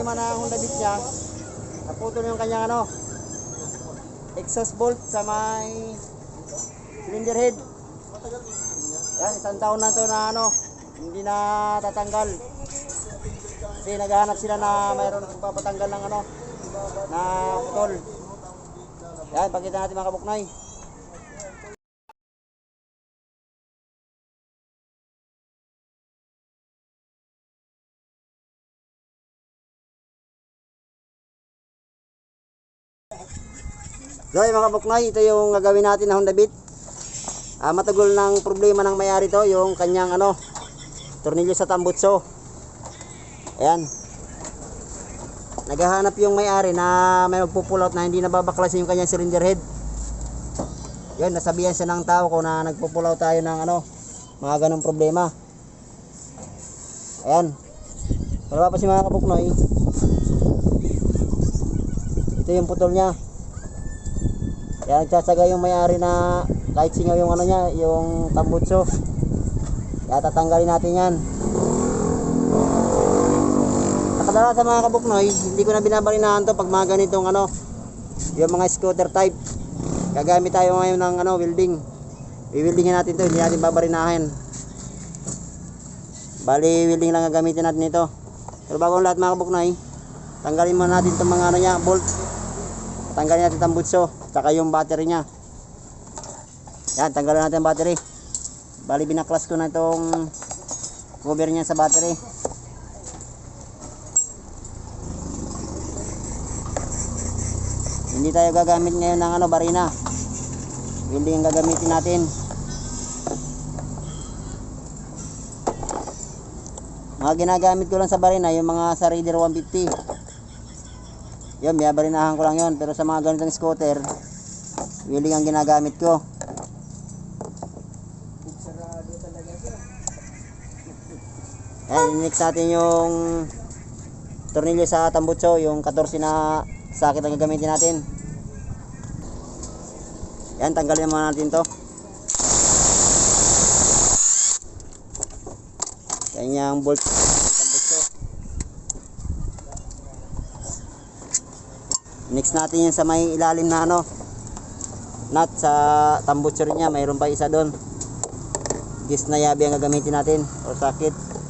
problema na Honda Beat niya. Naputol yung kanyang ano, exhaust bolt sa may cylinder head. Yan, isang taon na to na ano, hindi na tatanggal. Kasi naghahanap sila na mayroon papatanggal ng ano, na putol. Yan, pakita natin mga kabuknoy. So mga kabuknoy, ito yung gagawin natin na Honda Beat. Matagol ng problema ng may-ari to, yung kanyang ano, tornilyo sa tambutso. Ayan. Naghahanap yung may-ari na may magpupull out na hindi nababaklas yung kanyang cylinder head. Yun, nasabihan siya ng tao ko na nagpupull out tayo ng ano, mga ganong problema. Ayan. Wala pa si mga kabuknoy. Ito yung putol niya. Kaya nagsasaga yung may-ari na kahit singaw yung ano niya, yung tambutso. Kaya tatanggalin natin yan. Nakadala sa mga kabuknoy, hindi ko na binabarinahan to pag mga ganitong ano, yung mga scooter type. Gagamit tayo ngayon ng ano, welding. I-weldingin natin to, hindi natin babarinahin. Bali, welding lang gagamitin natin ito. Pero bago ang lahat mga kabuknoy, tanggalin muna natin itong mga ano niya, bolt. Tanggalin natin tambutso, saka yung battery niya. Yan, tanggalin natin ang battery. Bali, binaklas ko na itong cover niya sa battery. Hindi tayo gagamit ngayon ng ano, barina. Welding ang gagamitin natin. Mga ginagamit ko lang sa barina, yung mga sa Raider 150. Yun, may barinahan ko lang yun. Pero sa mga ganitong scooter, welding ang ginagamit ko. Ayan, next natin yung tornilyo sa tambutso, yung 14 na sakit ang gagamitin natin. Yan, tanggalin muna natin to. Yan yung bolt sa tambutso. Next natin yung sa may ilalim na ano, nut sa tambutso rin niya, mayroon pa isa doon. Gis na yabi ang gagamitin natin o sakit.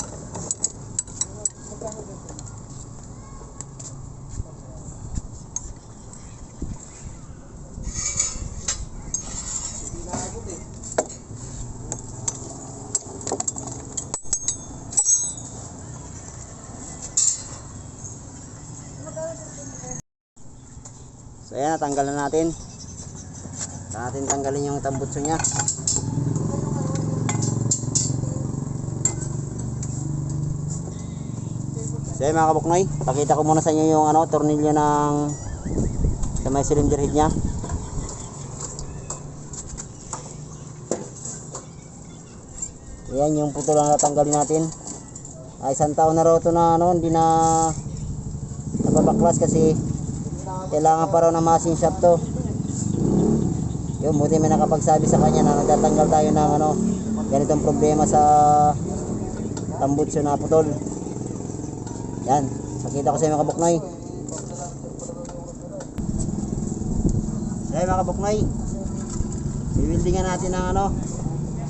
So ayan, natanggalan natin. Tanggalin yung tambutso niya. So ayan mga kabuknoy, pakita ko muna sa inyo yung ano, tornilyo ng sa may cylinder head niya. Ayan yung putol na natanggalin natin. Isang taon na raw ito na ano, hindi na nababaklas kasi kailangan pa raw ng machine shop to. Yung buti may nakapagsabi sa kanya na nagtatanggal tayo ng ano, ganitong problema sa tambutso na putol. Yan, pakita ko sa mga kabuknoy. Yan mga kabuknoy, i-weldingan natin ng ano,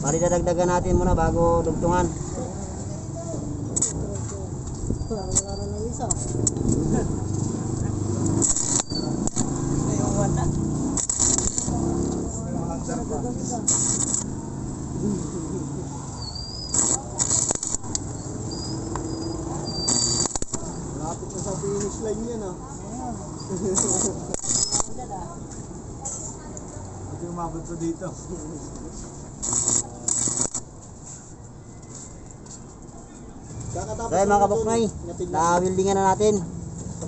maridadagdagan natin muna bago dugtungan. Lapit na sa finish line yan ah. Ito yung mabot ko dito. Okay mga kabuknoy, na-weldingan na natin.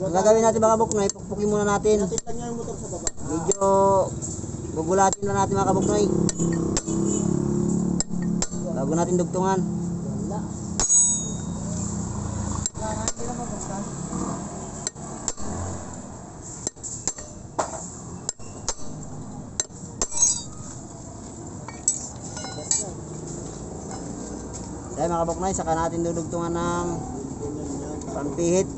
Ang gagawin natin mga kabuknoy, pukpukin muna natin. Natin lang yung motor sa baba. Medyo gugulatin na natin mga kabuknoy bago natin dugtungan. Kaya mga kabuknoy, saka natin dudugtungan ng pampihit.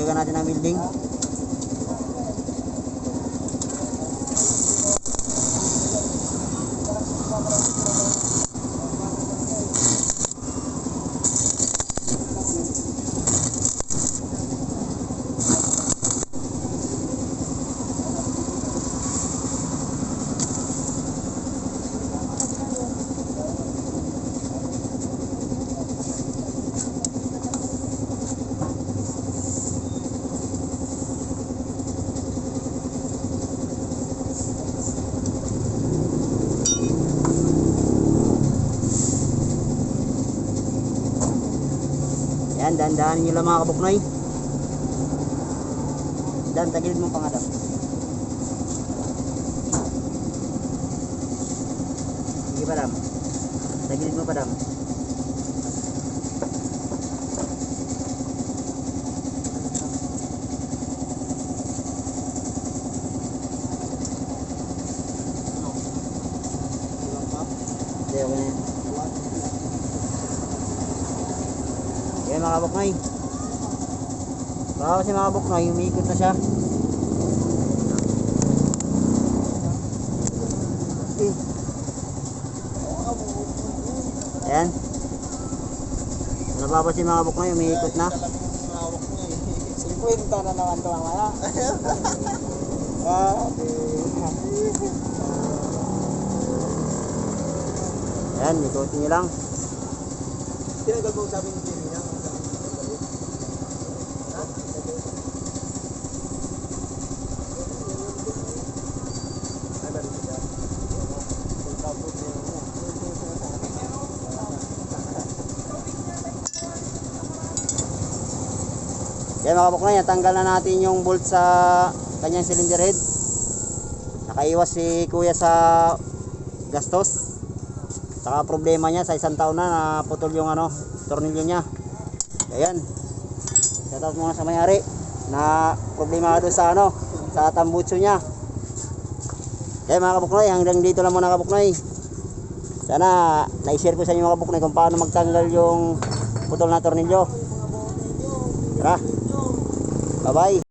dagdagan natin ng welding. Yan, dahan-dahanin nyo lang mga kabuknoy. Dan, tagilid mo pa nga daw. Sige pa dam. Tagilid mo pa dam. Hindi, okay na yan. Yan mga kabuknoy. Baka kasi mga kabuknoy, umiikot na siya. Ayan. Napapansin mga kabuknoy, umiikot na. 50 na naman ito mamaya. Ayan, ikutin nyo lang. Tinagal mo sabi ni Jerry niya. Yan mga kabuknoy, natanggal na natin yung bolt sa kanyang cylinder head. Nakaiwas si kuya sa gastos. Saka problema niya sa isang taon na naputol yung tornilyo niya. Ayan. Shoutout muna sa may-ari na problema doon sa sa tambutso niya. Kaya mga kabuknoy, hanggang dito lang muna kabuknoy. Sana na-share ko sa inyo mga kabuknoy kung paano magtanggal yung putol na tornilyo. Tara. Bye-bye.